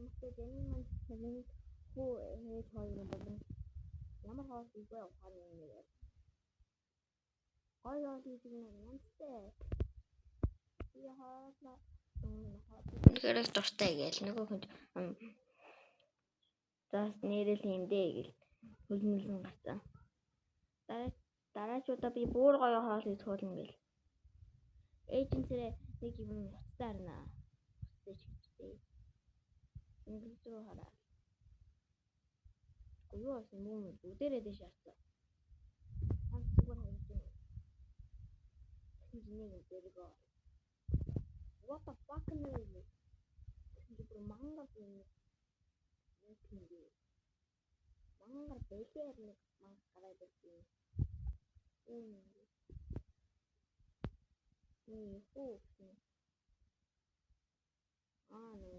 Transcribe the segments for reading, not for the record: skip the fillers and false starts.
Нэмэгтэй Жени маань цагийн хүү ээж хоёрын болон ямар хоол ийгүй ухааны нэр. Гоё хийдэг нэг янзтай. Би хоолоо тэгэхээр их дуртай гээл нөгөө хүн зас нэрэл хийндээ гэл хөлмөлсөн гацаа. Дараачудаа би бүр гоё хоол хийж хуулна гэл. Эйженсэрээ нэг юм уцтай харна. Уцтай чигтэй. Ингэж рүү хараа. Юу асан юм бүгдээрээ дэш харцаа. Ханц зүгээр харж байна. Нэг дэргөө. What the fuck is this? This is manga thing. Manga basic manga karate thing. Who? Ah no.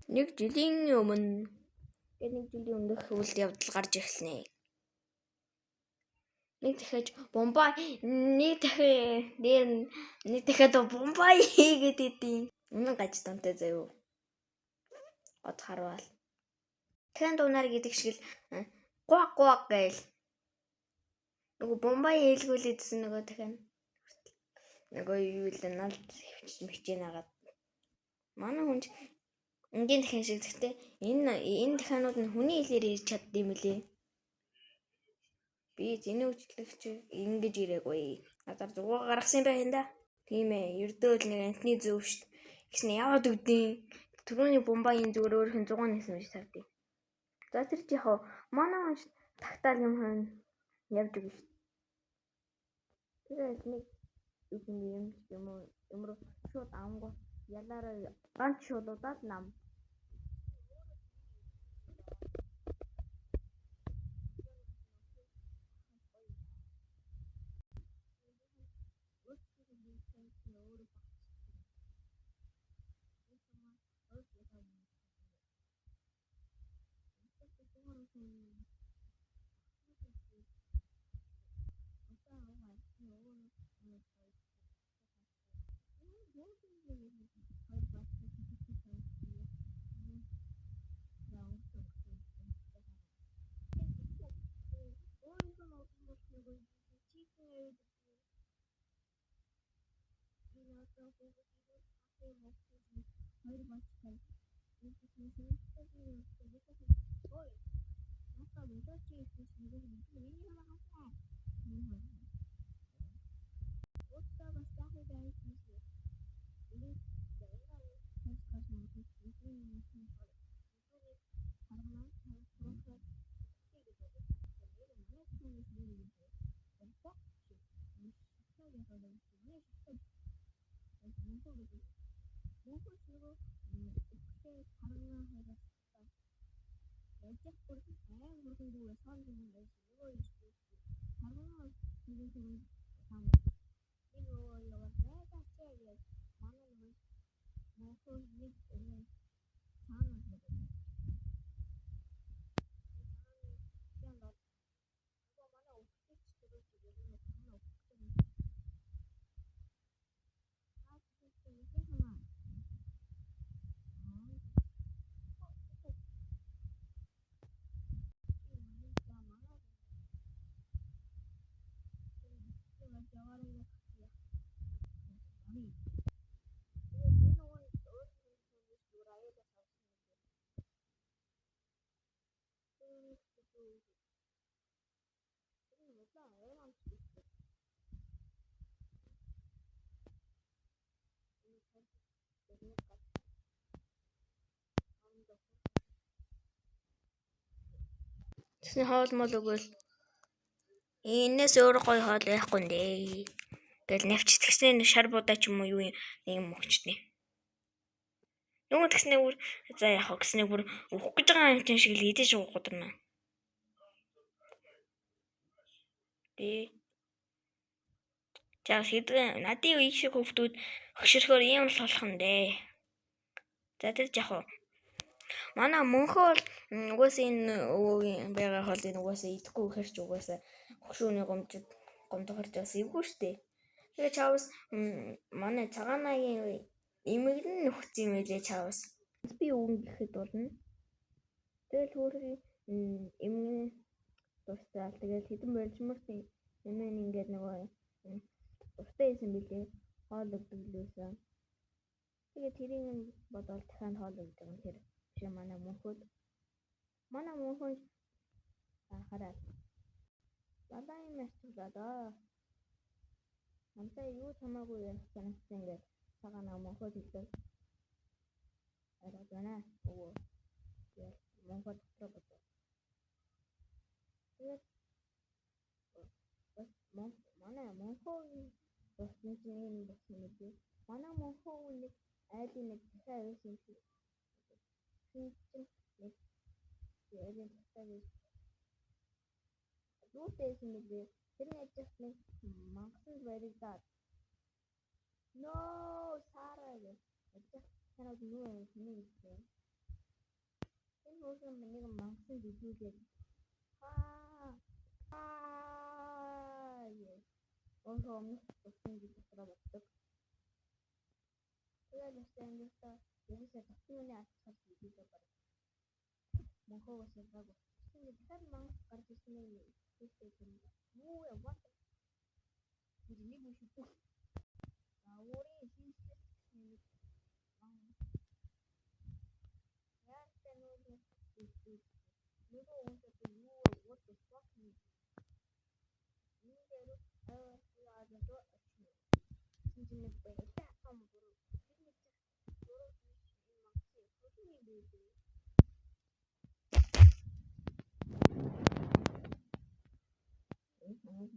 Нэг жилийн өмнөх үйл явдал гарч эхэлнэ. Нэг дахиад Бомбай хийгээд идэв. Гаж тонтой заяа. Од харвал. Хэн дунаар гэдэг шиг л гуаг гээл. Нөгөө Бомбай хэлгүүлээдсэн нөгөө дахин. Нөгөө юу л налд хөвчмөгчийн агаад. Манай хүн энгийн дахин шиг гэхдээ энэ дахианууд нь хүний хэлээр ирж чаддсан юм лээ. Би зэний үйлчлэгч ингэж ирээгүй. Надаар зугаа гаргасан байх да. Тийм ээ, ердөөл нэг амтны зөв штт. Ихсэн яваад өгдیں۔ Түрүүний Бомбайын зүгээр өөрийнх нь 100 нэсэн байж тардыг. За тэр чи яхав манай хүн тагтаал юм хон явж өгнө штт. Тэгээд нэг юм шууд амгуу ялаараа ганц шуудаад нам. Яжих бүр хурдан дүүгээ сон юм байж нөгөө юм шиг. Харин нэгэн төрөнд сам. Би нөгөө яваад байгаачаа гэж манай нөгөө мохоо нэг цаана гэдэг. Тэсний хоол мол өгөөл. Энээс өөр гоё хоол яахгүй нэ. Тэгэл навч тэгснэ шар будаа ч юм уу юу юм өгчтний. Нөгөө тэгснээ бүр за яах вэ гэснээ бүр өөх гэж байгаа юм чинь шиг л идэж уугдана. Тэ. За хэдэн надын үе шиг хөвгтүүд хөшөрхөөр ийм л болох нь дээ. За тэр яах вэ? Манай мөнхөө бол угаасаа энэ өвөгийн байгаа хоолыг угаасаа идэхгүй хэрч угаасаа хөшөөний гомдохорч бас ивгүй штэ. Тэгээ чаавс манай цагаанагийн эмэгнэн нөхцөн юм элэ чаавс. Би өгөн гэхэд болно. Тэгэл хөөрхий эмгэн дуртай. Тэгэл хэдэн болжморсын эмэн ингээд нөгөө дуртай байсан билээ. Хоол өгдөг лээсэн. Тэгээ тэрийг бодвол дахиад хоол өгдөг юм тэр. Биш манай мөнхөд. Манай мөнхөн хараа. Бабаа юм яцгаа даа. Намтай юу хамаагүй санагдсан ингээд цагаана мөнхөд хэлдэг. Арагана оо. Яг мөнхөд дотроо бодоо. Тэгээд манай мөнхөгийн босны чинь босны мэдээ. Манай мөнхөө нэг айлын нэг дахиад байсан юм шиг. Нэг айлын дахиад юутэйсэн мэдээ. Тэр нэгжих нэг мангасан баригдаад. No Сара гэж. Танад юу юм хэлээ. Энэ хөөсөн нэг мангасан бидүүлээ. Онхоо мөсөн гэж дотроо боддог. Тэгээд ястаа угсаа татмын атсах видео баг. Мохоос яг тэгэхээр мангас гарч ирсэн юм. Юу яа нэг үгүй шүү. Аурын хийх нэг яа тэнүүд нөгөө үнэхээр юу what the fuck нэг нэг баярлалаа ам бүр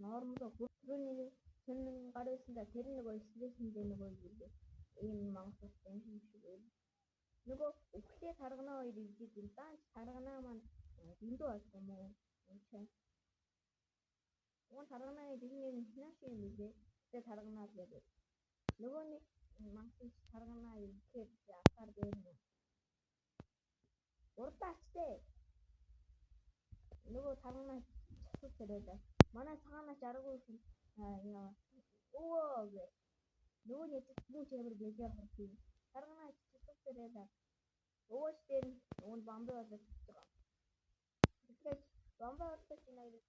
нормал хүрээний сонин гарсан тэр нөгөө стрессэндээ нөгөө ийм мангас юм шиг байл. Нөгөө өвхлээ таргана хоёр ирдэг юм даа. Таргана маань дэндүү болсон юм уу? Уун тарганаа дэгний нааш юм билээ. Тэгээ тарганаа л гэдэг. Нөгөө нэг мангас тарганаа ирэхээр атаар дээр. Урдаачтэй. Нөгөө тарганаа часууд тэрээд. Манай цагаанаа жаргуу юм. Яа. Оо гэ. Нөгөө нэг муу чамэр гэлээр хурцээ. Тарганаа часууд тэрээд. Өөс дээр уун бамбай болоод байгаа. Тэгэхээр бамбай болоод байна.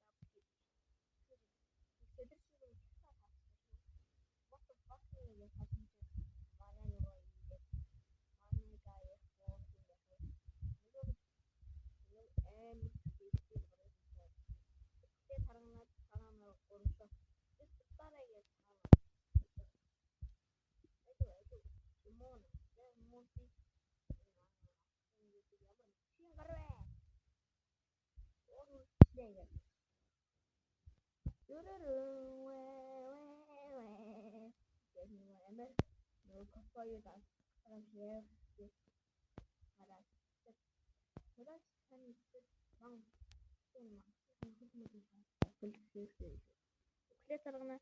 Үхлээ таргана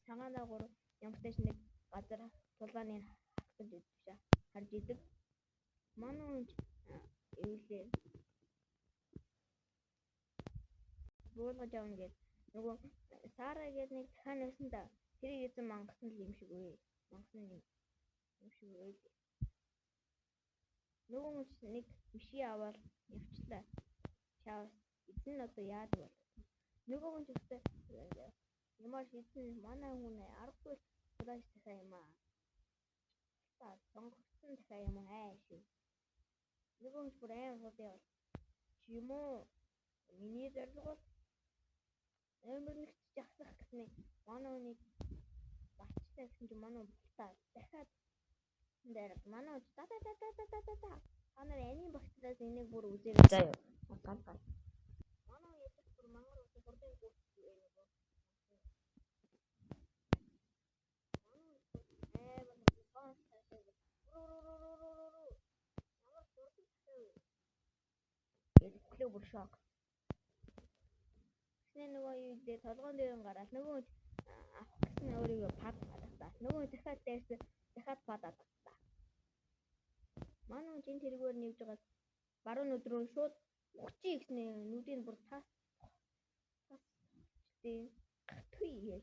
цагаанаа гур ямартай ч нэг газар тулааны хатгаж идэж харж идэг. Манай хүн эвлээ буулгаж авна гэж нөгөө Сара гэдэг нэг дахиад байсан да. Тэрийг эзэн мангасан л юм шиг үе. Мангасан юм шиг үе. Нөгөө хүн нэг бишээ аваад явчлаа. Чаавс эзэн нь одоо яадаг бол. Нөгөө хүн ч ихтэй ямар эзэн манай хүн аргагүй тулааш дахиад юм аа. Та сонгогдсон дахиад юм аа шүү. Нөгөө хүн бүр аим хот явал. Юм уу? Миний зорилго бол амар нэгч жахсах гэсэн манай хүнийг батчтай гэсэн чинь манай бултаа дахиад дээр манай хүч та та нар анийн багцлаас энийг бүр үзээрэй заяа. Гал гал. Манай хүн ядаж бүр мангар ус бүрдэн гүйцэтгэв нөгөө. Манай хүн амар сонс ташаа. Ямар сурдаг вэ? Эдгээр бүр шок. Нөгөө юу дээ толгоон дээр гараад нөгөө авах гэсэн өөрийгөө пад хадагтаа. Нөгөө дахиад дээрс дахиад пад хадагтаа. Манай хүн чин тэргээр нэвж байгаа баруун өдрөө шууд ухчих гэснээр нүдийн бүр тас тий гатгүй.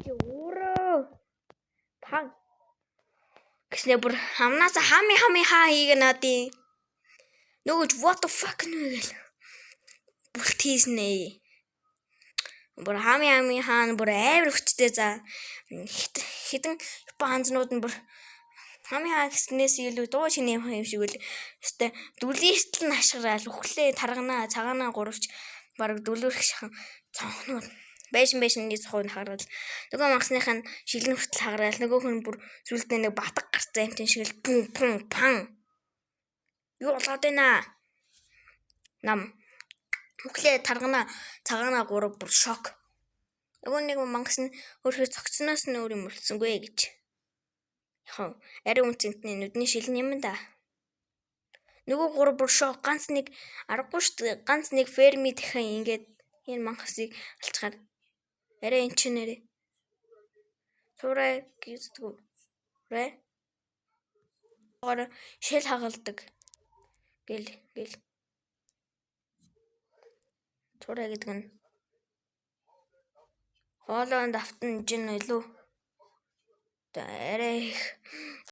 Чи өөрөө пан гэснээр бүр хамнаас хами хаа хийгээ надий. Нөгөөж what the fuck нүгэл. Бүрт хийснэ. Бүр хами хаан бүр амар хүчтэй за хитэн Японцнууд нь бүр хами хаа гэснээс илүү дуу шинэ юм шиг үл өстэй дүлийстэл нь ашгараал үхлээ тарганаа цагаанаа гурвч бараг дүлүүрх шахан цонхнууд байшин цохоод хагарал нөгөө мангасных нь шилэн хүртэл хагараал нөгөө хүн бүр зүйлдээ нэг батг гарцаа юмтэн шиг л пун пан юу болоод байна нам үхлээ тарганаа цагаанаа гурав бүр шок. Нөгөө нэг мангас нь өөрхөө цогцсноос нь өөр юм болцсонгүй гэж. Яг ари үнцэнтний нүдний шилэн юм да. Нөгөө гурав бүр шок ганц нэг аргагүй шүү дээ. Ганц нэг ферми дахин ингээд энэ мангасыг алчгаар арай эн чинь нэрээ. Сураа гиздэг. Рэ. Гор шил хагалдаг. Гэл Сураа гэдэг нь хоолойнд автан жин илүү. Арай их